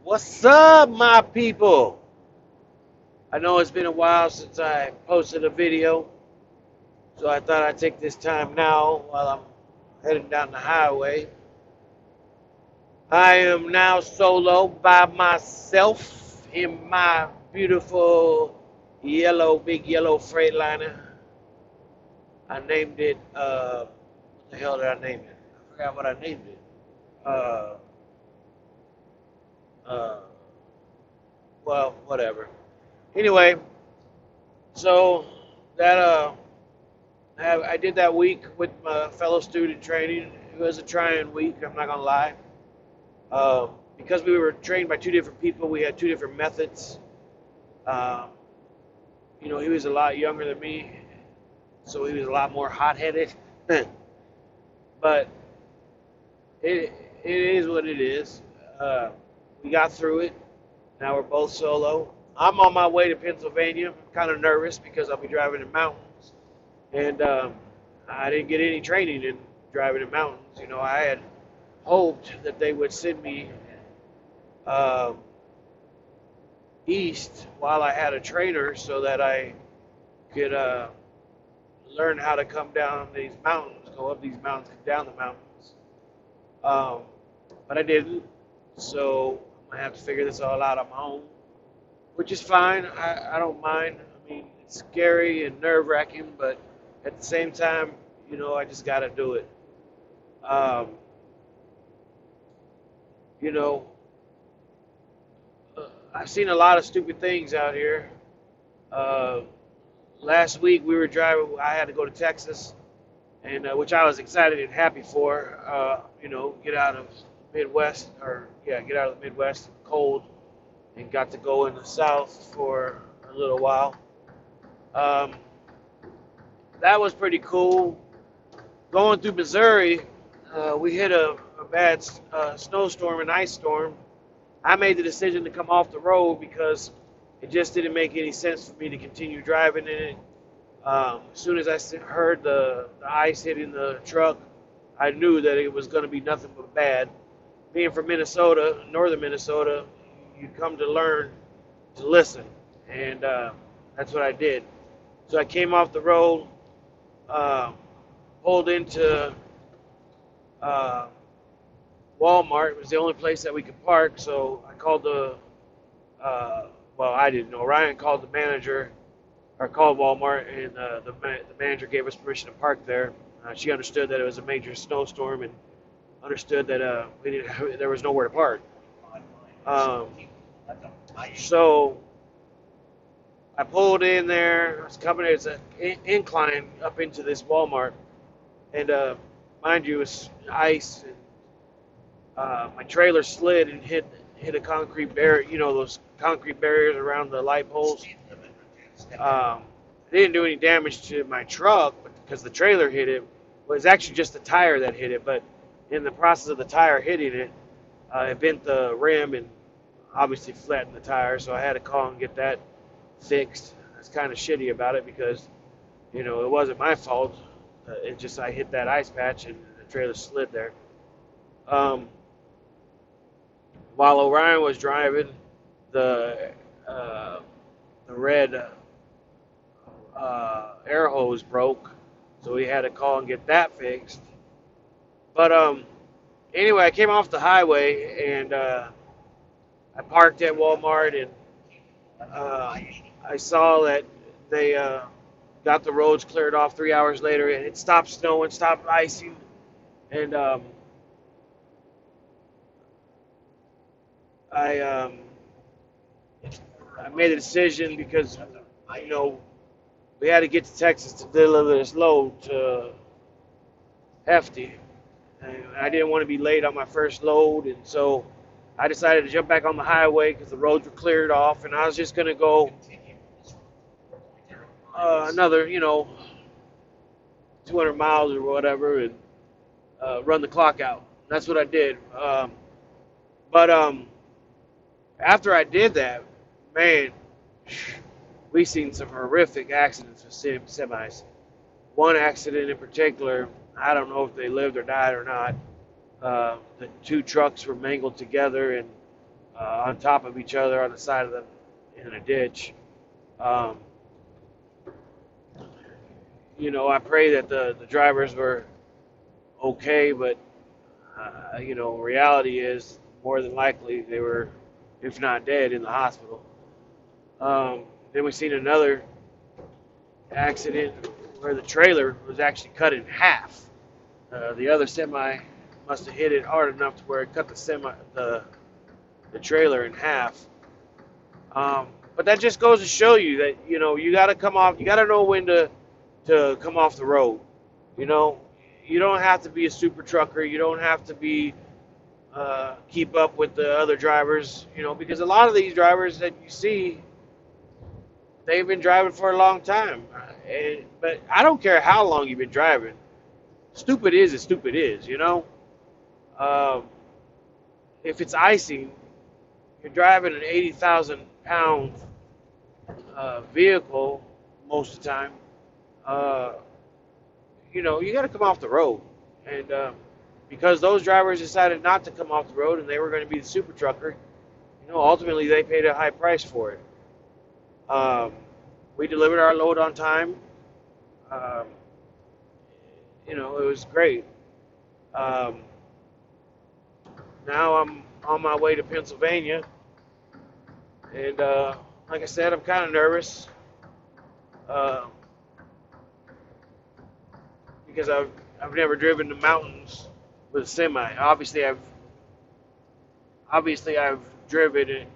What's up, my people? I know it's been a while since I posted a video, so I thought I'd take this time now while I'm heading down the highway. I am now solo by myself in my beautiful big yellow Freightliner. I named it, what the hell did I name it? I forgot what I named it. Uh, uh, well, whatever. Anyway, so that, I did that week with my fellow student training. It was a trying week, I'm not gonna lie. Because we were trained by two different people, we had two different methods. Um, he was a lot younger than me, so he was a lot more hot-headed. But it it is what it is. Uh, we got through it. Now we're both solo. I'm on my way to Pennsylvania. I'm kind of nervous because I'll be driving in mountains, and I didn't get any training in driving in mountains. I had hoped that they would send me um, east while I had a trainer so that I could learn how to come down these mountains, go up these mountains, come down the mountains. Um, but I didn't, so I'm gonna have to figure this all out on my own, which is fine. I don't mind. I mean, it's scary and nerve wracking, but at the same time, I just got to do it. Um, you know, I've seen a lot of stupid things out here. Uh, Last week we were driving. I had to go to Texas, and which I was excited and happy for. Get out of Midwest, or yeah, get out of the Midwest, cold, and got to go in the South for a little while. Um, that was pretty cool. Going through Missouri, we hit a bad snowstorm and ice storm. I made the decision to come off the road because it just didn't make any sense for me to continue driving in it. As soon as I heard the ice hitting the truck, I knew that it was going to be nothing but bad. Being from Minnesota, northern Minnesota, you come to learn to listen, and that's what I did. So I came off the road, uh, pulled into uh, Walmart. It was the only place that we could park, so I called I didn't know. Ryan called the manager, or called Walmart, and the manager gave us permission to park there. She understood that it was a major snowstorm and understood that there was nowhere to park. Um, so I pulled in there. I was coming. It's an incline up into this Walmart, and mind you, it's ice. And my trailer slid and hit a concrete barrier. Those concrete barriers around the light poles. It didn't do any damage to my truck, but because the trailer hit it, well, it was actually just the tire that hit it. But in the process of the tire hitting it, it bent the rim and obviously flattened the tire. So I had to call and get that fixed. I was kind of shitty about it because, it wasn't my fault. It just I hit that ice patch and the trailer slid there. Um, while Orion was driving, the uh, the red air hose broke, so we had to call and get that fixed. But anyway, I came off the highway and I parked at Walmart, and uh, I saw that they got the roads cleared off 3 hours later, and it stopped snowing, stopped icing, and I I made a decision because you know we had to get to Texas to deliver this load to Hefty. And I didn't want to be late on my first load, and so I decided to jump back on the highway because the roads were cleared off, and I was just gonna go another, 200 miles or whatever, and run the clock out. That's what I did. But after I did that, man, we seen some horrific accidents with semis. One accident in particular, I don't know if they lived or died or not. The two trucks were mangled together, and on top of each other on the side of the in a ditch. Um, I pray that the drivers were okay, but reality is more than likely they were, if not dead, in the hospital. Then we seen another accident where the trailer was actually cut in half. The other semi must have hit it hard enough to where it cut the trailer in half. But that just goes to show you that you got to come off. You got to know when to come off the road. You know, you don't have to be a super trucker. You don't have to be keep up with the other drivers. Because a lot of these drivers that you see, they've been driving for a long time. But I don't care how long you've been driving. Stupid is as stupid is. Um, if it's icing, you're driving an 80,000 pound vehicle most of the time. Uh, you got to come off the road. And because those drivers decided not to come off the road and they were going to be the super trucker, ultimately they paid a high price for it. Um, we delivered our load on time. Um, it was great. Um, Now I'm on my way to Pennsylvania, and like I said, I'm kind of nervous uh, because I've never driven the mountains with a semi. Obviously I've driven it